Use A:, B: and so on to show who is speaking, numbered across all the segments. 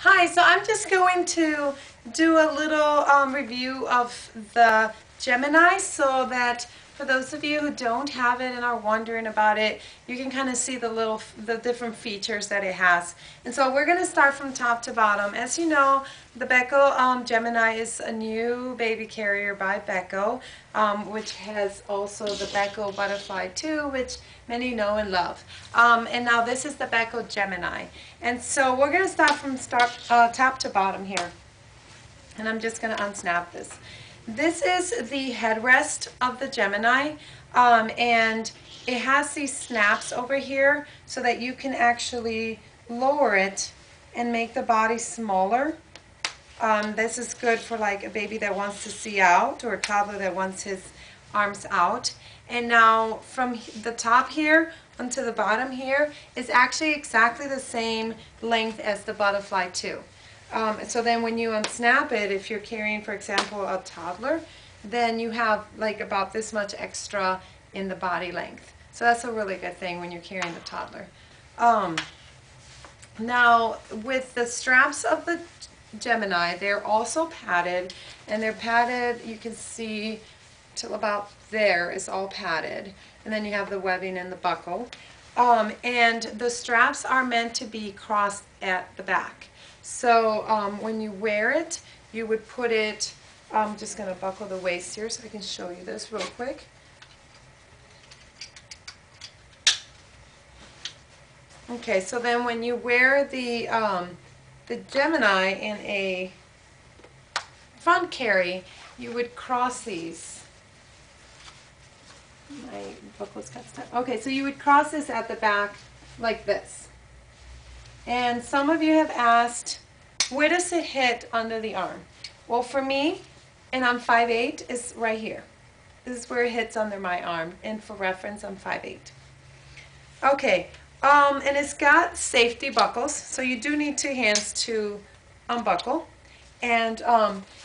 A: Hi, so I'm just going to do a little review of the Gemini so that for those of you who don't have it and are wondering about it, you can kind of see the different features that it has. And so we're going to start from top to bottom. As you know, the Beco Gemini is a new baby carrier by Beco, which has also the Beco Butterfly 2, which many know and love. And now this is the Beco Gemini. And so we're going to start from top to bottom here. And I'm just going to unsnap this. This is the headrest of the Gemini, and it has these snaps over here so that you can actually lower it and make the body smaller. This is good for like a baby that wants to see out or a toddler that wants his arms out. And now from the top here onto the bottom here is actually exactly the same length as the Butterfly 2. So then when you unsnap it, if you're carrying, for example, a toddler, then you have like about this much extra in the body length. So that's a really good thing when you're carrying the toddler. Now with the straps of the Gemini, they're also padded, and they're padded, you can see till about there is all padded, and then you have the webbing and the buckle. And the straps are meant to be crossed at the back. So when you wear it, you would put it, I'm just going to buckle the waist here so I can show you this real quick. Okay, so then when you wear the Gemini in a front carry, you would cross these. My buckle's got stuck. Okay, so you would cross this at the back like this. And some of you have asked, where does it hit under the arm? Well, for me, and I'm 5'8", is right here. This is where it hits under my arm. And for reference, I'm 5'8". Okay, and it's got safety buckles, so you do need two hands to unbuckle. And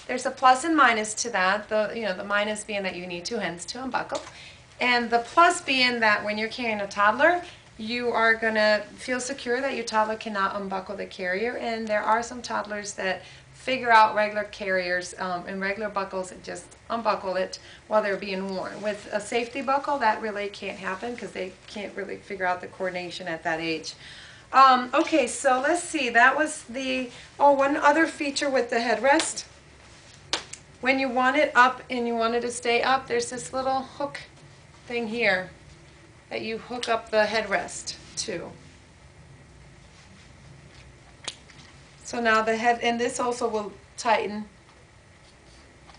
A: there's a plus and minus to that. The minus being that you need two hands to unbuckle. And the plus being that when you're carrying a toddler, you are going to feel secure that your toddler cannot unbuckle the carrier. And there are some toddlers that figure out regular carriers and regular buckles and just unbuckle it while they're being worn. With a safety buckle, that really can't happen because they can't really figure out the coordination at that age. Okay, so let's see. That was one other feature with the headrest. When you want it up and you want it to stay up, there's this little hook thing here that you hook up the headrest to. So now the head, and this also will tighten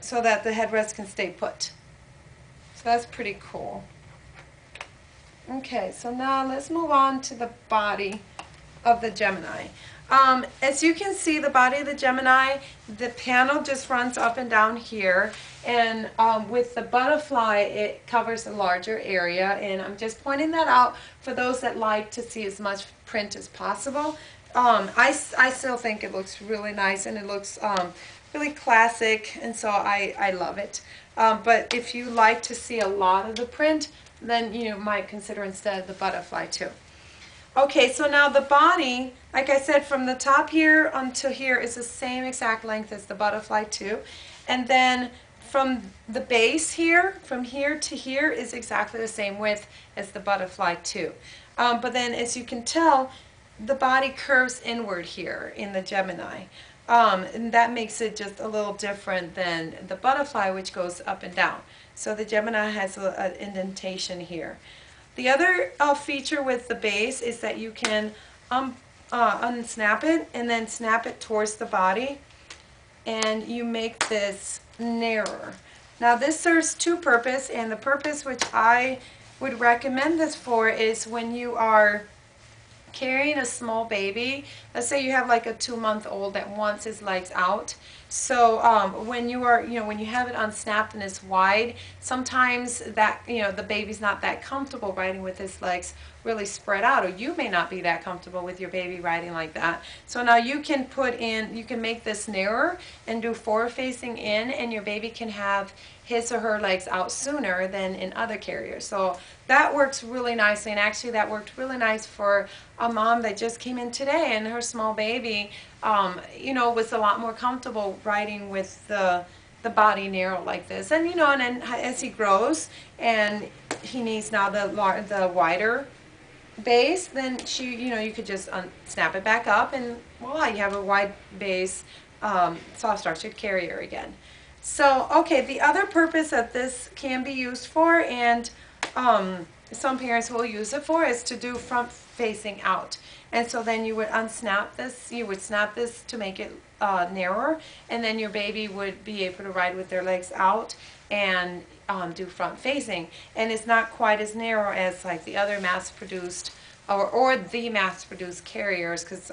A: so that the headrest can stay put. So that's pretty cool. Okay, so now let's move on to the body of the Gemini. As you can see, the body of the Gemini, the panel just runs up and down here, and with the Butterfly it covers a larger area, and I'm just pointing that out for those that like to see as much print as possible. I still think it looks really nice, and it looks really classic, and so I love it. But if you like to see a lot of the print, then you might consider instead the Butterfly 2. Okay, so now the body, like I said, from the top here until here is the same exact length as the Butterfly 2. And then from the base here, from here to here, is exactly the same width as the Butterfly 2. But then, as you can tell, the body curves inward here in the Gemini. And that makes it just a little different than the Butterfly, which goes up and down. So the Gemini has an indentation here. The other feature with the base is that you can unsnap it and then snap it towards the body, and you make this narrower. Now this serves two purposes, and the purpose which I would recommend this for is when you are carrying a small baby. Let's say you have like a 2-month-old that wants his legs out. So when you are, when you have it unsnapped and it's wide, sometimes that, the baby's not that comfortable riding with his legs really spread out, or you may not be that comfortable with your baby riding like that. So now you can you can make this narrower and do forward facing in, and your baby can have his or her legs out sooner than in other carriers. So that works really nicely, and actually that worked really nice for a mom that just came in today, and her small baby, you know, was a lot more comfortable riding with the body narrow like this. And you know, and then as he grows and he needs now the wider base, then you know, you could just snap it back up, and voila, you have a wide base soft structured carrier again. So okay, the other purpose that this can be used for, and some parents will use it for, is to do front facing out. And so then you would unsnap this, you would snap this to make it narrower, and then your baby would be able to ride with their legs out and do front facing. And it's not quite as narrow as like the other mass-produced or the mass-produced carriers, because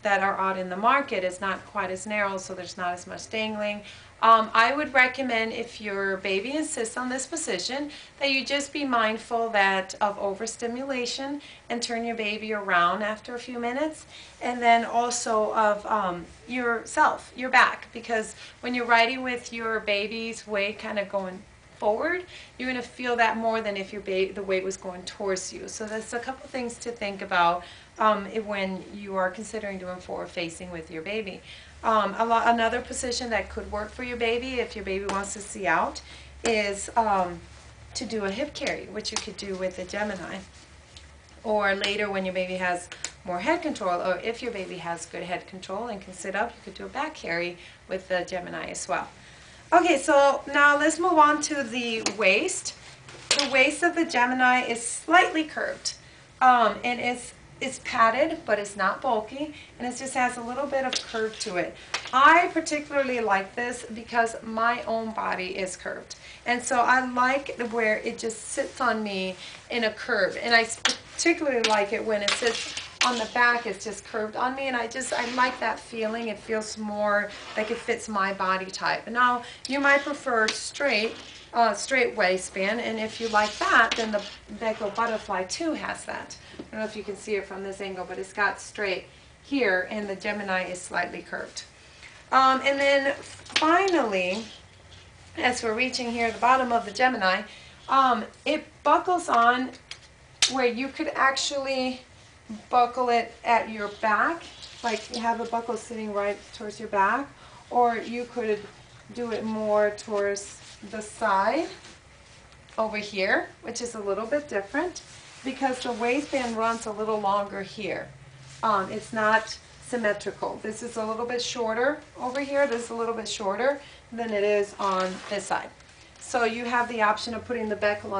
A: that are out in the market is not quite as narrow, so there's not as much dangling. I would recommend, if your baby insists on this position, that you just be mindful of overstimulation and turn your baby around after a few minutes, and then also of yourself, your back, because when you're riding with your baby's weight kind of going forward, you're going to feel that more than if the weight was going towards you. So that's a couple things to think about when you are considering doing forward facing with your baby. Another position that could work for your baby, if your baby wants to see out, is to do a hip carry, which you could do with the Gemini. Or later when your baby has more head control, or if your baby has good head control and can sit up, you could do a back carry with the Gemini as well. Okay, so now let's move on to the waist. The waist of the Gemini is slightly curved, and it's padded, but it's not bulky, and it just has a little bit of curve to it. I particularly like this because my own body is curved, and so I like where it just sits on me in a curve, and I particularly like it when it sits on the back. It's just curved on me, and I like that feeling. It feels more like it fits my body type. Now you might prefer straight waistband, and if you like that, then the Beco Butterfly 2 has that. I don't know if you can see it from this angle, but it's got straight here, and the Gemini is slightly curved. And then finally, as we're reaching here at the bottom of the Gemini, it buckles on where you could actually buckle it at your back, like you have a buckle sitting right towards your back, or you could do it more towards the side over here, which is a little bit different because the waistband runs a little longer here. It's not symmetrical. This is a little bit shorter over here. This is a little bit shorter than it is on this side. So you have the option of putting the buckle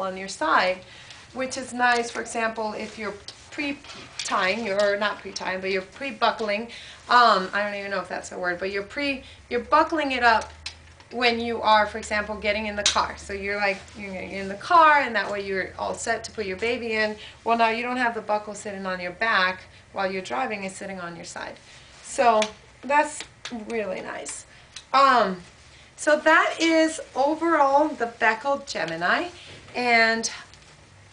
A: on your side, which is nice. For example, if you're pre-tying, or not pre-tying, but you're pre-buckling. I don't even know if that's a word, but you're buckling it up when you are, for example, getting in the car. So you're in the car, and that way you're all set to put your baby in. Well, now you don't have the buckle sitting on your back while you're driving. It's sitting on your side. So that's really nice. So that is overall the Beco Gemini, and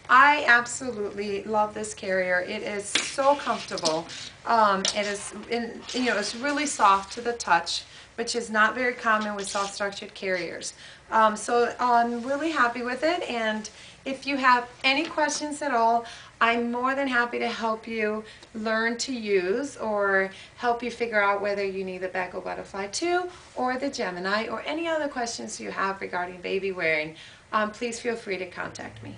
A: I absolutely love this carrier. It is so comfortable. It's really soft to the touch, which is not very common with soft structured carriers. So I'm really happy with it, and if you have any questions at all, I'm more than happy to help you learn to use or help you figure out whether you need the Beco Butterfly 2 or the Gemini, or any other questions you have regarding baby wearing. Please feel free to contact me.